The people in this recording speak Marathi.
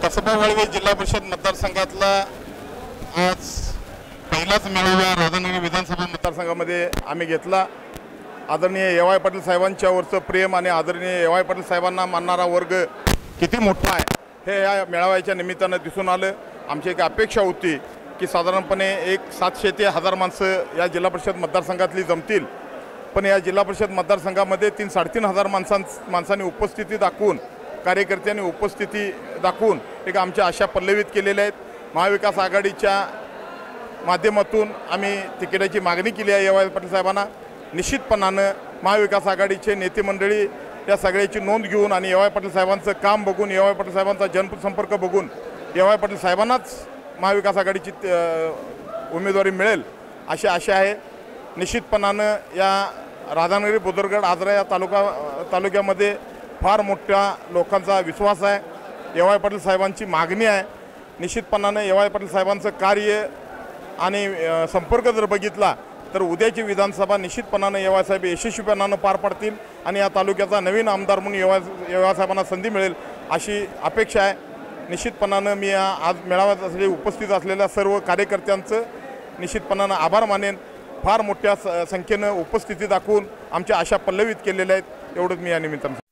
कसबा वळवे जिल्हा परिषद मतदारसंघातला आज पहिलाच मेळावा राधानगरी विधानसभा मतदारसंघामध्ये आम्ही घेतला। आदरणीय ए.वाय. पाटील साहेबांच्या वरचं प्रेम आणि आदरणीय ए.वाय. पाटील साहेबांना मानणारा वर्ग किती मोठा आहे हे या मेळाव्याच्या निमित्तानं दिसून आलं। आमची एक अपेक्षा होती की साधारणपणे 700 ते 1000 माणसं या जिल्हा परिषद मतदारसंघातली जमतील, पण या जिल्हा परिषद मतदारसंघामध्ये 3-3.500 माणसांनी उपस्थिती दाखवून, कार्यकर्त्यांनी उपस्थिती दाखवून एक आमच्या आशा पल्लवित केलेल्या आहेत। महाविकास आघाडीच्या माध्यमातून आम्ही तिकिटाची मागणी केली आहे ए.वाय. पाटील साहेबांना। निश्चितपणानं महाविकास आघाडीचे नेते मंडळी या सगळ्याची नोंद घेऊन आणि ए.वाय. पाटील साहेबांचं काम बघून, ए.वाय. पाटील साहेबांचा जनसंपर्क बघून ए.वाय. पाटील साहेबांनाच महाविकास आघाडीची उमेदवारी मिळेल अशी आशा आहे। निश्चितपणानं या राधानगरी बुद्रुकगड आजरा या तालुक्यामध्ये फार मोठ्या लोकांचा विश्वास आहे। ए.वाय. पाटील साहेबांची मागणी आहे। निश्चितपणानं ए.वाय. पाटील साहेबांचं कार्य आणि संपर्क जर बघितला तर उद्याची विधानसभा निश्चितपणानं ए.वाय. साहेब यशस्वीपणानं पार पाडतील आणि या तालुक्याचा नवीन आमदार म्हणून ए.वाय. साहेबांना संधी मिळेल अशी अपेक्षा आहे। निश्चितपणानं मी आज मेळाव्यात उपस्थित असलेल्या सर्व कार्यकर्त्यांचं निश्चितपणानं आभार मानेन। फार मोठ्या संख्येनं उपस्थिती दाखवून आमच्या आशा पल्लवित केलेल्या आहेत, एवढंच मी या निमित्तानं